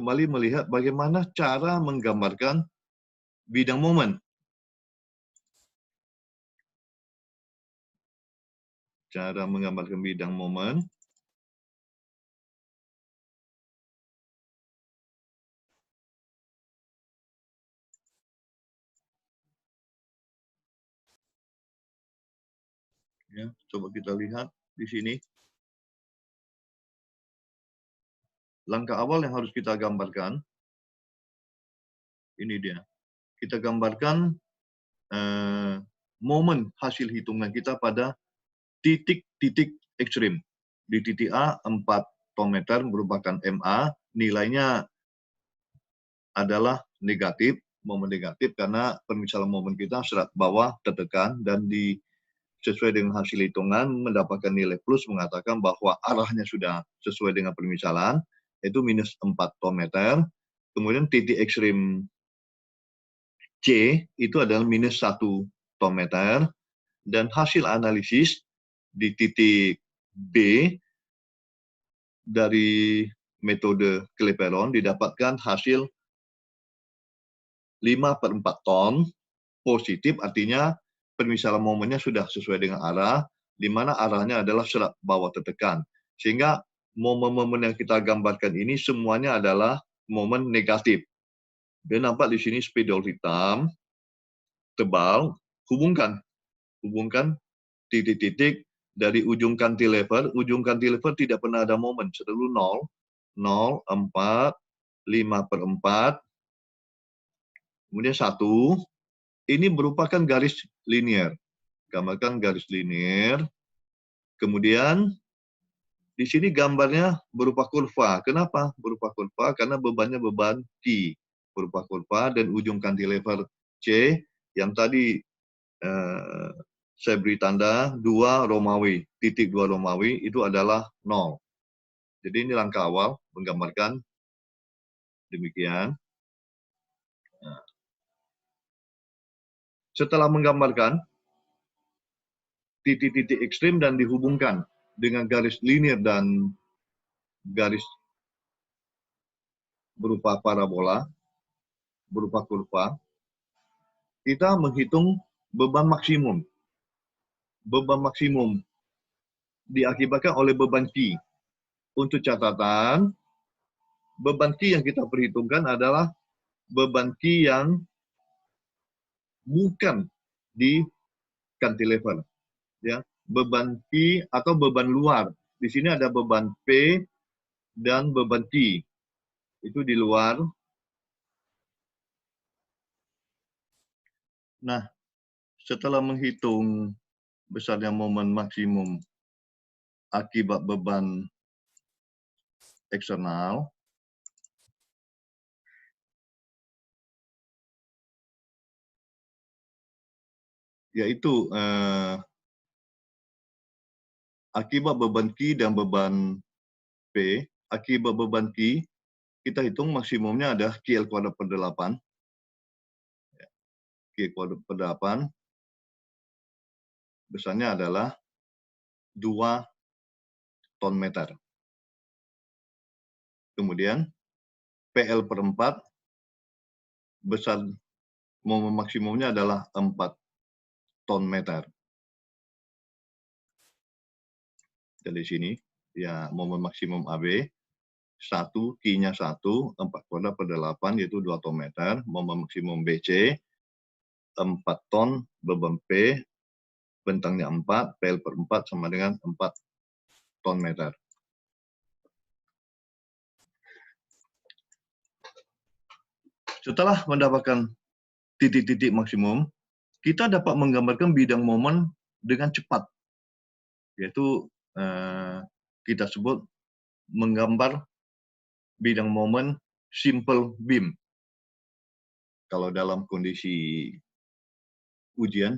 kembali melihat bagaimana cara menggambarkan bidang momen. Cara menggambarkan bidang momen. Ya, coba kita lihat di sini. Langkah awal yang harus kita gambarkan, ini dia. Kita gambarkan momen hasil hitungan kita pada titik-titik ekstrim. Di titik A, 4 tometer merupakan MA, nilainya adalah negatif, momen negatif karena permisalan momen kita serat bawah tertekan dan sesuai dengan hasil hitungan mendapatkan nilai plus mengatakan bahwa arahnya sudah sesuai dengan permisalan, itu minus 4 tometer. Kemudian titik ekstrim C itu adalah minus 1 tometer. Dan hasil analisis di titik B dari metode Clapeyron didapatkan hasil 5/4 ton positif, artinya permisalan momennya sudah sesuai dengan arah, di mana arahnya adalah serat bawah tertekan. Sehingga momen-momen yang kita gambarkan ini semuanya adalah momen negatif. Dan nampak di sini spidol hitam, tebal, hubungkan titik-titik dari ujung cantilever tidak pernah ada momen, selalu 0, 0, 4, 5/4, kemudian 1, ini merupakan garis linier. Gambarkan garis linier. Kemudian di sini gambarnya berupa kurva. Kenapa berupa kurva? Karena bebannya beban T berupa kurva dan ujung cantilever C yang tadi saya beri tanda 2 Romawi, titik 2 Romawi itu adalah 0. Jadi ini langkah awal menggambarkan demikian. Setelah menggambarkan titik-titik ekstrim dan dihubungkan dengan garis linear dan garis berupa parabola, berupa kurva, kita menghitung beban maksimum. Beban maksimum diakibatkan oleh beban Q. Untuk catatan, beban Q yang kita perhitungkan adalah beban Q yang bukan di cantilever. Ya, beban Q atau beban luar. Di sini ada beban P dan beban Q. Itu di luar. Nah, setelah menghitung besarnya momen maksimum akibat beban eksternal, yaitu akibat beban Q dan beban P. Akibat beban Q, kita hitung maksimumnya ada QL kuadrat per 8. Q kuadrat per 8 besarnya adalah 2 ton meter. Kemudian PL per 4 besar momen maksimumnya adalah 4 ton meter. Dari sini ya momen maksimum AB 1, Q-nya 1, 4 kuadrat per 8 yaitu 2 ton meter. Momen maksimum BC 4 ton, beban P bentangnya 4, PL per 4 sama dengan 4 ton meter. Setelah mendapatkan titik-titik maksimum, kita dapat menggambarkan bidang momen dengan cepat, yaitu kita sebut menggambar bidang momen simple beam. Kalau dalam kondisi ujian,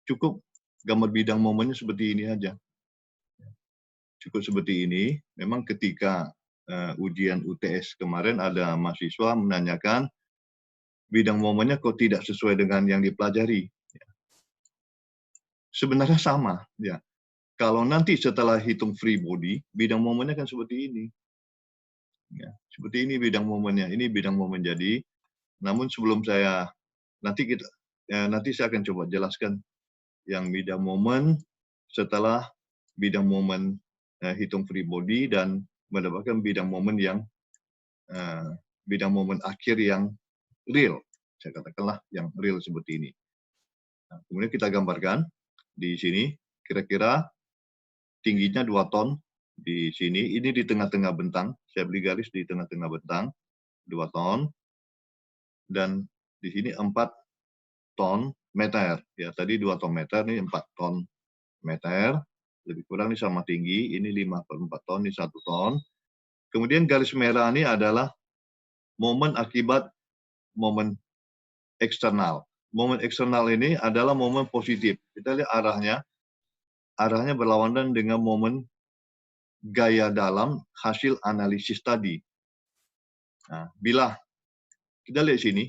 cukup gambar bidang momennya seperti ini aja. Cukup seperti ini. Memang ketika ujian UTS kemarin ada mahasiswa menanyakan bidang momennya kok tidak sesuai dengan yang dipelajari. Sebenarnya sama. Ya. Kalau nanti setelah hitung free body, bidang momennya kan seperti ini. Ya, seperti ini bidang momennya. Ini bidang momen jadi. Namun sebelum saya nanti saya akan coba jelaskan yang bidang momen setelah bidang momen hitung free body dan mendapatkan bidang momen yang bidang momen akhir yang real. Saya katakanlah yang real seperti ini. Nah, kemudian kita gambarkan di sini kira-kira tingginya 2 ton di sini. Ini di tengah-tengah bentang. Saya beri garis di tengah-tengah bentang 2 ton dan di sini 4 ton meter. Ya, tadi 2 ton meter, ini 4 ton meter. Lebih kurang ini sama tinggi. Ini 5/4 ton, ini 1 ton. Kemudian garis merah ini adalah momen akibat momen eksternal. Momen eksternal ini adalah momen positif. Kita lihat arahnya berlawanan dengan momen gaya dalam hasil analisis tadi. Nah, bila kita lihat sini,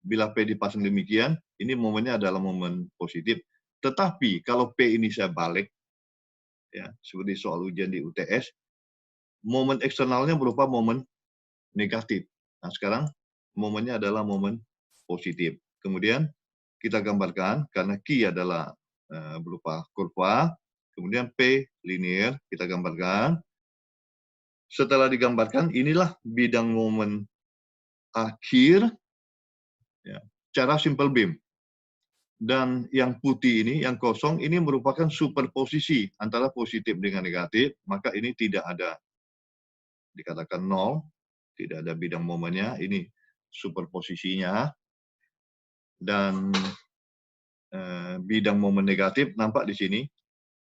bila P dipasang demikian, ini momennya adalah momen positif. Tetapi kalau P ini saya balik, ya seperti soal ujian di UTS, momen eksternalnya berupa momen negatif. Nah sekarang momennya adalah momen positif. Kemudian kita gambarkan karena Q adalah berupa kurva, kemudian P linear kita gambarkan. Setelah digambarkan, inilah bidang momen akhir ya, cara simple beam. Dan yang putih ini, yang kosong, ini merupakan superposisi antara positif dengan negatif, maka ini tidak ada, dikatakan nol, tidak ada bidang momennya, ini superposisinya. Dan bidang momen negatif nampak di sini,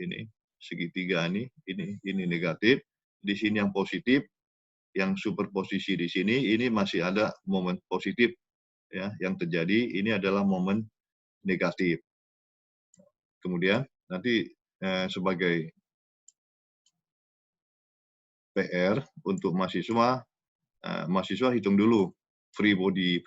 ini segitiga ini negatif, di sini yang positif, yang superposisi di sini, ini masih ada momen positif ya yang terjadi, ini adalah momen negatif. Kemudian nanti sebagai PR untuk mahasiswa, mahasiswa hitung dulu free body,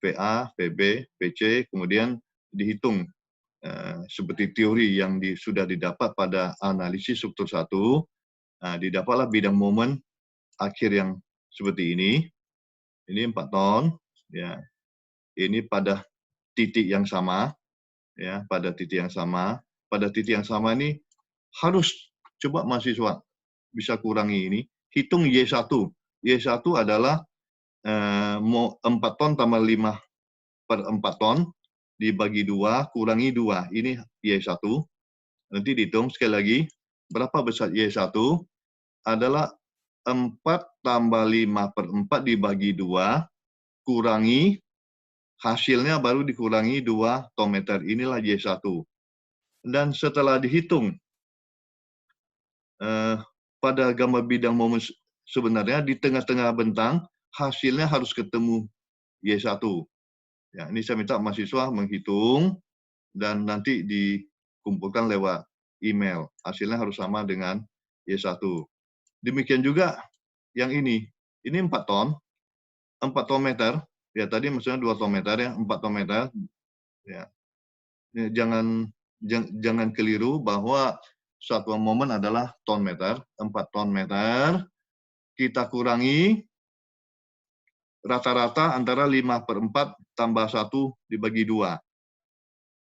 PA, PB, PC, kemudian dihitung seperti teori yang sudah didapat pada analisis struktur 1, didapatlah bidang momen akhir yang seperti ini 4 ton, ya. Ini pada titik yang sama, ya, pada titik yang sama. Pada titik yang sama ini harus coba mahasiswa bisa kurangi ini, hitung Y1. Y1 adalah 4 ton tambah 5/4 ton dibagi 2 kurangi 2. Ini Y1. Nanti dihitung sekali lagi berapa besar Y1 adalah 4 tambah 5/4 dibagi 2 kurangi hasilnya baru dikurangi 2 ton meter. Inilah Y1. Dan setelah dihitung pada gambar bidang momen sebenarnya di tengah-tengah bentang hasilnya harus ketemu Y1. Ya, ini saya minta mahasiswa menghitung dan nanti dikumpulkan lewat email. Hasilnya harus sama dengan Y1. Demikian juga yang ini 4 ton, 4 ton meter. Ya tadi maksudnya 2 ton meter ya, 4 ton meter. Ya. Jangan keliru bahwa satuan momen adalah ton meter, 4 ton meter. Kita kurangi rata-rata antara 5/4 tambah 1 dibagi 2.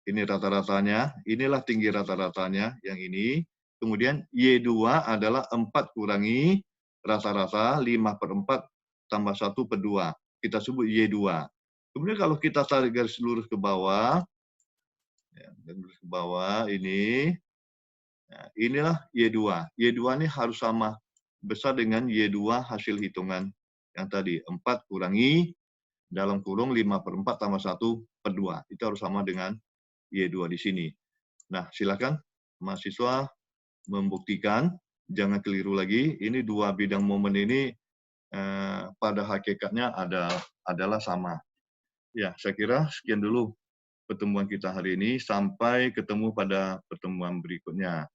Ini rata-ratanya, inilah tinggi rata-ratanya yang ini. Kemudian Y2 adalah 4 kurangi rata-rata 5/4 tambah 1/2. Kita sebut Y2. Kemudian kalau kita tarik garis lurus ke bawah, ya, garis ke bawah ini, nah, inilah Y2. Y2 ini harus sama besar dengan Y2 hasil hitungan yang tadi. 4 kurangi dalam kurung 5/4 tambah 1/2. Itu harus sama dengan Y2 di sini. Nah, silakan mahasiswa membuktikan, jangan keliru lagi. Ini dua bidang momen ini pada hakikatnya adalah sama. Ya, saya kira sekian dulu pertemuan kita hari ini. Sampai ketemu pada pertemuan berikutnya.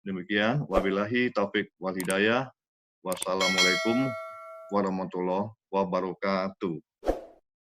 Demikian, wabillahi taufik wal hidayah. Wassalamualaikum warahmatullahi wabarakatuh.